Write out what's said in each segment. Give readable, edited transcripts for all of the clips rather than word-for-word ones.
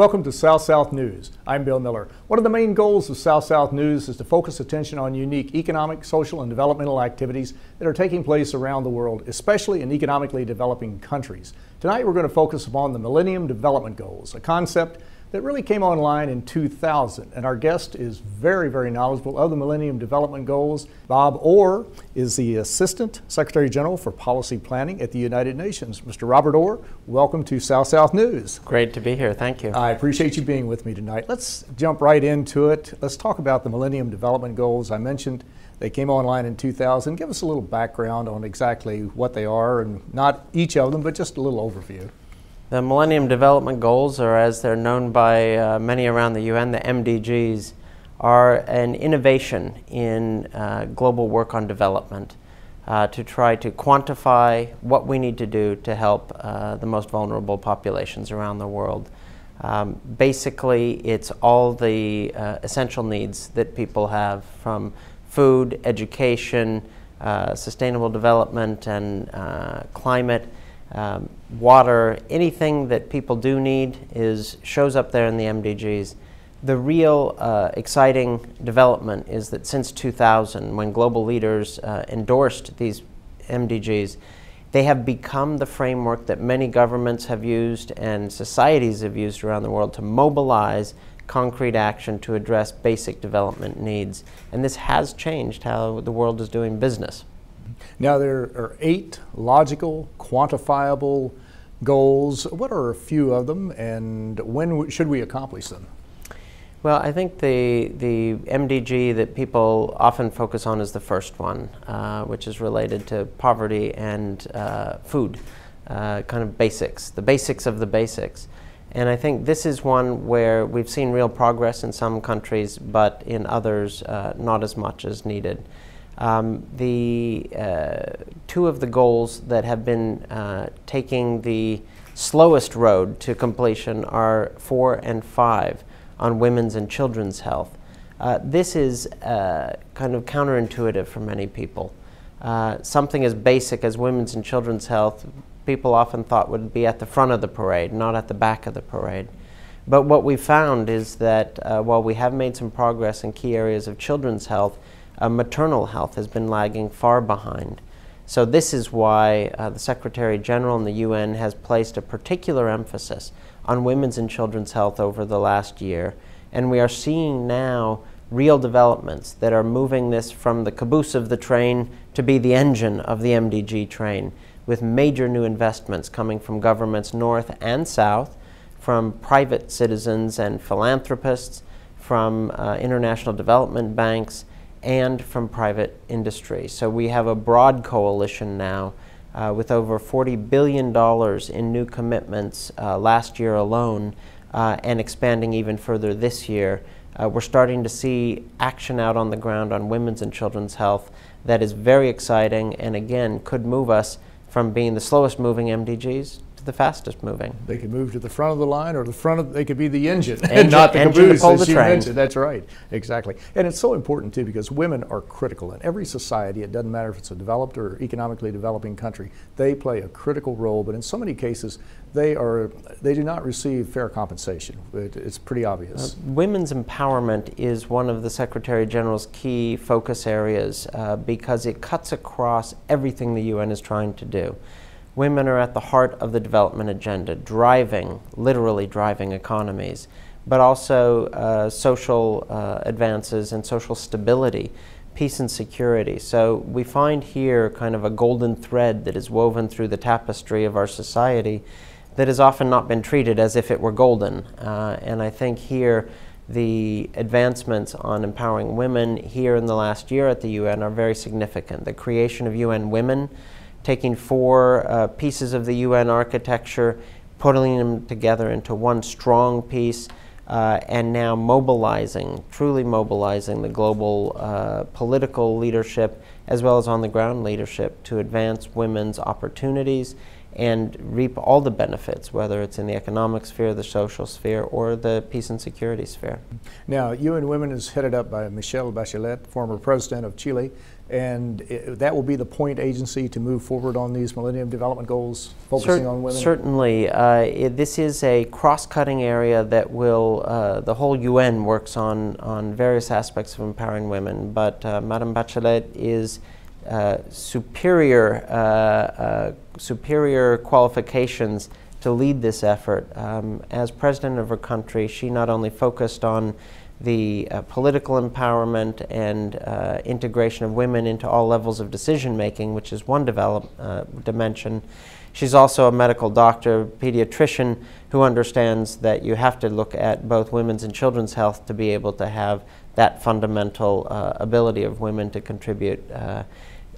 Welcome to South-South News. I'm Bill Miller. One of the main goals of South-South News is to focus attention on unique economic, social, and developmental activities that are taking place around the world, especially in economically developing countries. Tonight we're going to focus upon the Millennium Development Goals, a concept that really came online in 2000. And our guest is very knowledgeable of the Millennium Development Goals. Bob Orr is the Assistant Secretary General for Policy Planning at the United Nations. Mr. Robert Orr, welcome to South-South News. Great to be here, thank you. I appreciate you being with me tonight. Let's jump right into it. Let's talk about the Millennium Development Goals. I mentioned they came online in 2000. Give us a little background on exactly what they are, and not each of them, but just a little overview. The Millennium Development Goals, or as they're known by many around the UN, the MDGs, are an innovation in global work on development to try to quantify what we need to do to help the most vulnerable populations around the world. Basically, it's all the essential needs that people have, from food, education, sustainable development, and climate. Water, anything that people do need shows up there in the MDGs. The real exciting development is that since 2000, when global leaders endorsed these MDGs, they have become the framework that many governments have used and societies have used around the world to mobilize concrete action to address basic development needs. And this has changed how the world is doing business. Now, there are 8 logical, quantifiable goals. What are a few of them, and when should we accomplish them? Well, I think the MDG that people often focus on is the first one, which is related to poverty and food, kind of basics, the basics of the basics. And I think this is one where we've seen real progress in some countries, but in others not as much as needed. Two of the goals that have been taking the slowest road to completion are 4 and 5 on women's and children's health. This is kind of counterintuitive for many people. Something as basic as women's and children's health, people often thought would be at the front of the parade, not at the back of the parade. But what we found is that while we have made some progress in key areas of children's health, maternal health has been lagging far behind. So this is why the Secretary General in the UN has placed a particular emphasis on women's and children's health over the last year. And we are seeing now real developments that are moving this from the caboose of the train to be the engine of the MDG train, with major new investments coming from governments north and south, from private citizens and philanthropists, from international development banks, and from private industry. So we have a broad coalition now with over $40 billion in new commitments last year alone, and expanding even further this year. We're starting to see action out on the ground on women's and children's health that is very exciting, and again could move us from being the slowest moving MDGs to the fastest moving. They could move to the front of the line, or they could be the engine and not the caboose, as you mentioned. That's right, exactly. And it's so important too, because women are critical in every society. It doesn't matter if it's a developed or economically developing country. They play a critical role, but in so many cases they do not receive fair compensation. It's pretty obvious. Women's empowerment is one of the Secretary General's key focus areas because it cuts across everything the UN is trying to do. Women are at the heart of the development agenda, literally driving economies, but also social advances and social stability, peace and security. So we find here kind of a golden thread that is woven through the tapestry of our society that has often not been treated as if it were golden. And I think here the advancements on empowering women here in the last year at the UN are very significant. The creation of UN Women, taking 4 pieces of the UN architecture, putting them together into one strong piece, and now truly mobilizing the global political leadership as well as on the ground leadership to advance women's opportunities and reap all the benefits, whether it's in the economic sphere, the social sphere, or the peace and security sphere. Now, UN Women is headed up by Michelle Bachelet, former president of Chile, and that will be the point agency to move forward on these Millennium Development Goals, focusing on women? Certainly. This is a cross-cutting area that will, the whole UN works on various aspects of empowering women, but Madame Bachelet is superior qualifications to lead this effort. As president of her country, she not only focused on the political empowerment and integration of women into all levels of decision making, which is one dimension. She's also a medical doctor, pediatrician, who understands that you have to look at both women's and children's health to be able to have that fundamental ability of women to contribute.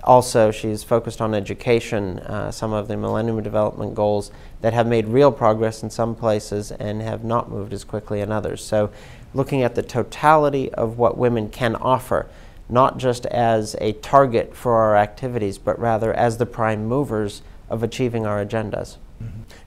Also, she's focused on education, some of the Millennium Development Goals that have made real progress in some places and have not moved as quickly in others. So, looking at the totality of what women can offer, not just as a target for our activities, but rather as the prime movers of achieving our agendas.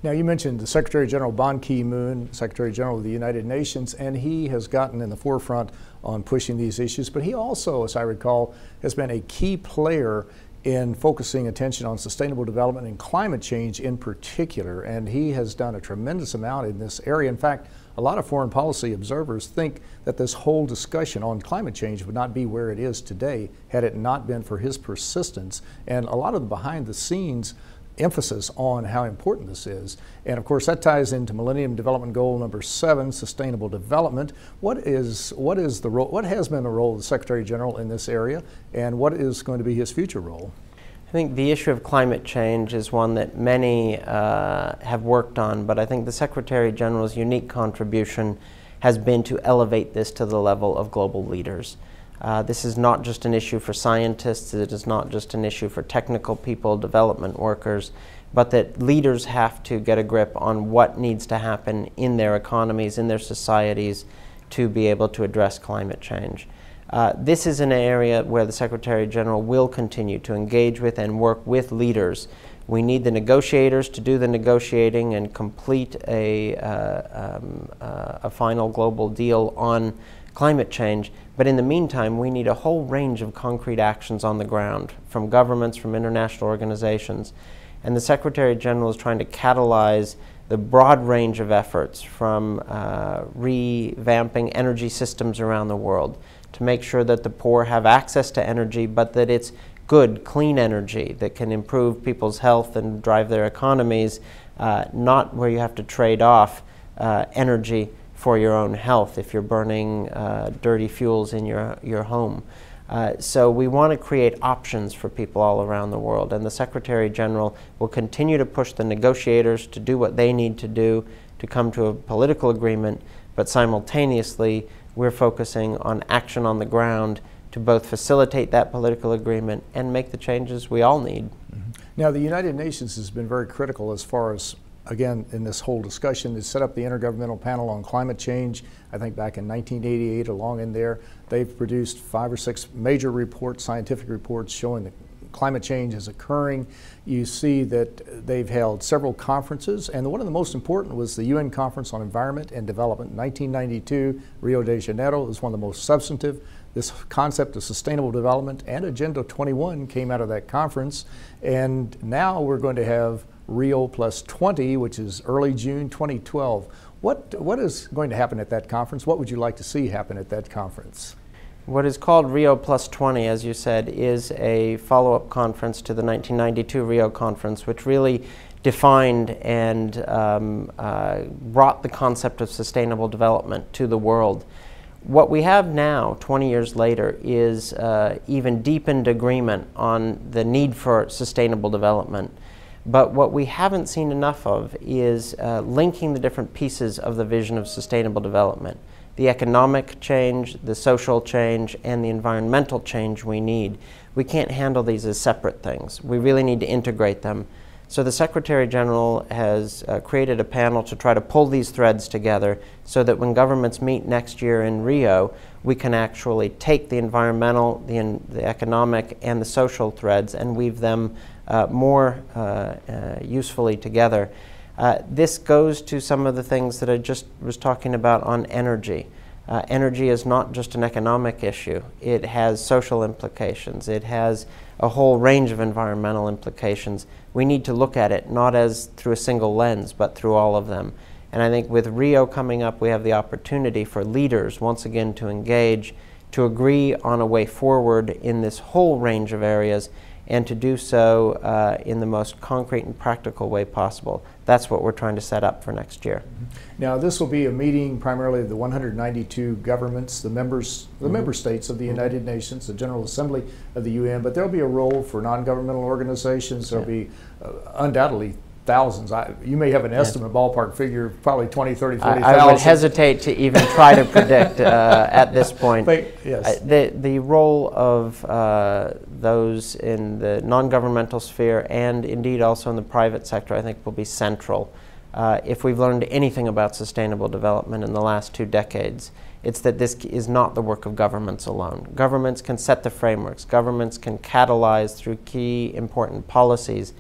Now, you mentioned the Secretary General Ban Ki-moon, Secretary General of the United Nations, and he has gotten in the forefront on pushing these issues, but he also, as I recall, has been a key player in focusing attention on sustainable development and climate change in particular, and he has done a tremendous amount in this area. In fact, a lot of foreign policy observers think that this whole discussion on climate change would not be where it is today had it not been for his persistence and a lot of the behind the scenes emphasis on how important this is. And of course that ties into Millennium Development Goal number 7, sustainable development. What has been the role of the Secretary General in this area, and what is going to be his future role? I think the issue of climate change is one that many have worked on, but I think the Secretary General's unique contribution has been to elevate this to the level of global leaders. This is not just an issue for scientists, it is not just an issue for technical people, development workers, but that leaders have to get a grip on what needs to happen in their economies, in their societies, to be able to address climate change. This is an area where the Secretary General will continue to engage with and work with leaders. We need the negotiators to do the negotiating and complete a final global deal on climate change, but in the meantime we need a whole range of concrete actions on the ground from governments, from international organizations, and the Secretary General is trying to catalyze the broad range of efforts from revamping energy systems around the world to make sure that the poor have access to energy, but that it's good, clean energy that can improve people's health and drive their economies, not where you have to trade off energy for your own health if you're burning dirty fuels in your home. So we want to create options for people all around the world, and the Secretary General will continue to push the negotiators to do what they need to do to come to a political agreement, but simultaneously we're focusing on action on the ground to both facilitate that political agreement and make the changes we all need. Now, the United Nations has been very critical as far as, again, in this whole discussion. They set up the Intergovernmental Panel on Climate Change, I think back in 1988, along in there. They've produced 5 or 6 major reports, scientific reports, showing that climate change is occurring. You see that they've held several conferences, and one of the most important was the UN Conference on Environment and Development in 1992, Rio de Janeiro. It was one of the most substantive. This concept of sustainable development and Agenda 21 came out of that conference, and now we're going to have Rio Plus 20, which is early June 2012. What is going to happen at that conference? What would you like to see happen at that conference? What is called Rio Plus 20, as you said, is a follow-up conference to the 1992 Rio Conference, which really defined and brought the concept of sustainable development to the world. What we have now, 20 years later, is even deepened agreement on the need for sustainable development. But what we haven't seen enough of is linking the different pieces of the vision of sustainable development. The economic change, the social change, and the environmental change we need. We can't handle these as separate things. We really need to integrate them. So the Secretary General has created a panel to try to pull these threads together so that when governments meet next year in Rio, we can actually take the environmental, the economic, and the social threads and weave them more usefully together. This goes to some of the things that I just was talking about on energy. Energy is not just an economic issue. It has social implications. It has a whole range of environmental implications. We need to look at it not as through a single lens, but through all of them. And I think with Rio coming up, we have the opportunity for leaders once again to engage, to agree on a way forward in this whole range of areas, and to do so in the most concrete and practical way possible. That's what we're trying to set up for next year. Now, this will be a meeting primarily of the 192 governments, the member states of the United Nations, the General Assembly of the UN, but there'll be a role for non-governmental organizations. There'll be undoubtedly thousands. You may have an estimate, ballpark figure, probably 20, 30, 40,000. I would hesitate to even try to predict at this point. Yes. The role of those in the non-governmental sphere and indeed also in the private sector, I think, will be central. If we've learned anything about sustainable development in the last 2 decades, it's that this is not the work of governments alone. Governments can set the frameworks. Governments can catalyze through key important policies.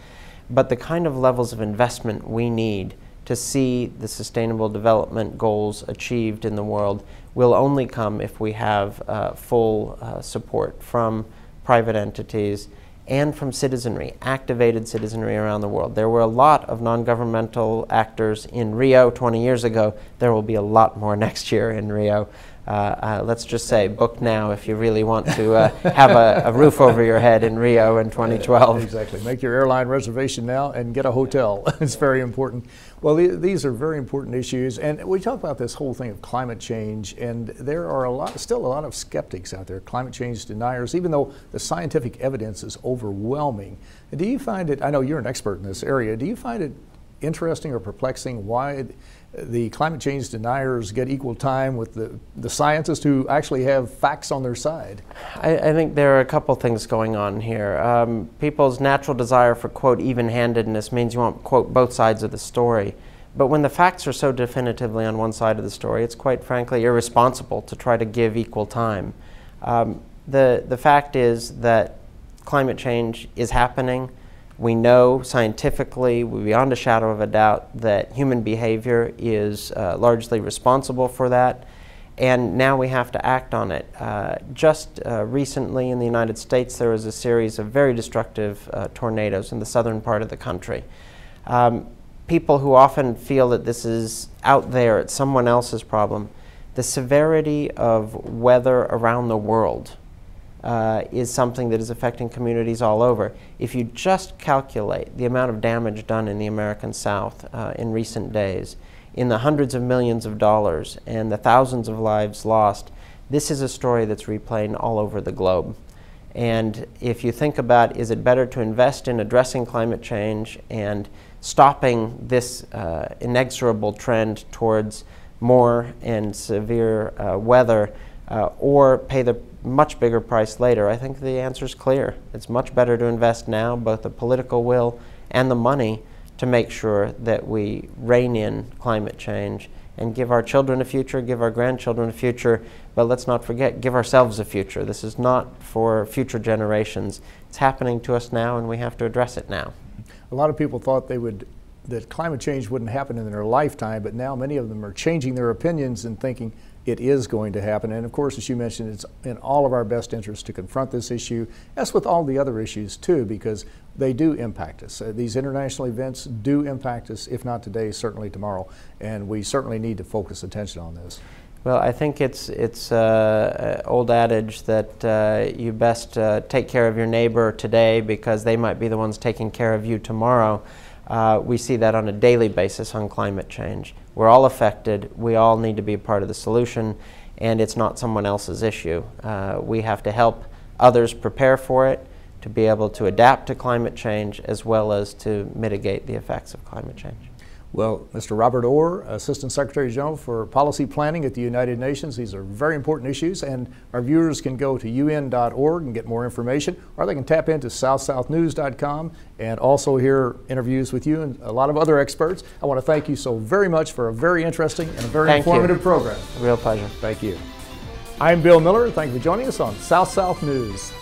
But the kind of levels of investment we need to see the sustainable development goals achieved in the world will only come if we have full support from private entities and from citizenry, activated citizenry around the world. There were a lot of non-governmental actors in Rio 20 years ago. There will be a lot more next year in Rio. Let's just say, book now if you really want to have a roof over your head in Rio in 2012. Exactly. Make your airline reservation now and get a hotel. It's very important. Well, these are very important issues, and we talk about this whole thing of climate change, and there are still a lot of skeptics out there, climate change deniers, even though the scientific evidence is overwhelming. Do you find it, I know you're an expert in this area, do you find it interesting or perplexing why the climate change deniers get equal time with the scientists who actually have facts on their side? I think there are a couple things going on here. People's natural desire for, quote, even-handedness means you want, quote, both sides of the story. But when the facts are so definitively on one side of the story, it's quite frankly irresponsible to try to give equal time. The fact is that climate change is happening. We know scientifically, beyond a shadow of a doubt, that human behavior is largely responsible for that, and now we have to act on it. Just recently in the United States, there was a series of very destructive tornadoes in the southern part of the country. People who often feel that this is out there, it's someone else's problem. The severity of weather around the world is something that is affecting communities all over. If you just calculate the amount of damage done in the American South in recent days, in the hundreds of millions of dollars and the thousands of lives lost, this is a story that's replaying all over the globe. And if you think about, is it better to invest in addressing climate change and stopping this inexorable trend towards more and severe weather, or pay the much bigger price later? I think the answer is clear. It's much better to invest now, both the political will and the money, to make sure that we rein in climate change and give our children a future, give our grandchildren a future, but let's not forget, give ourselves a future. This is not for future generations. It's happening to us now, and we have to address it now. A lot of people thought that climate change wouldn't happen in their lifetime, but now many of them are changing their opinions and thinking it is going to happen. And of course, as you mentioned, it's in all of our best interest to confront this issue, as with all the other issues too, because they do impact us. These international events do impact us, if not today, certainly tomorrow, and we certainly need to focus attention on this. Well, I think it's an old adage that you best take care of your neighbor today because they might be the ones taking care of you tomorrow. We see that on a daily basis on climate change. We're all affected. We all need to be a part of the solution, and it's not someone else's issue. We have to help others prepare for it, to be able to adapt to climate change, as well as to mitigate the effects of climate change. Well, Mr. Robert Orr, Assistant Secretary General for Policy Planning at the United Nations. These are very important issues, and our viewers can go to un.org and get more information, or they can tap into southsouthnews.com and also hear interviews with you and a lot of other experts. I want to thank you so very much for a very interesting and a very informative program. Real pleasure. Thank you. I'm Bill Miller. Thank you for joining us on South South News.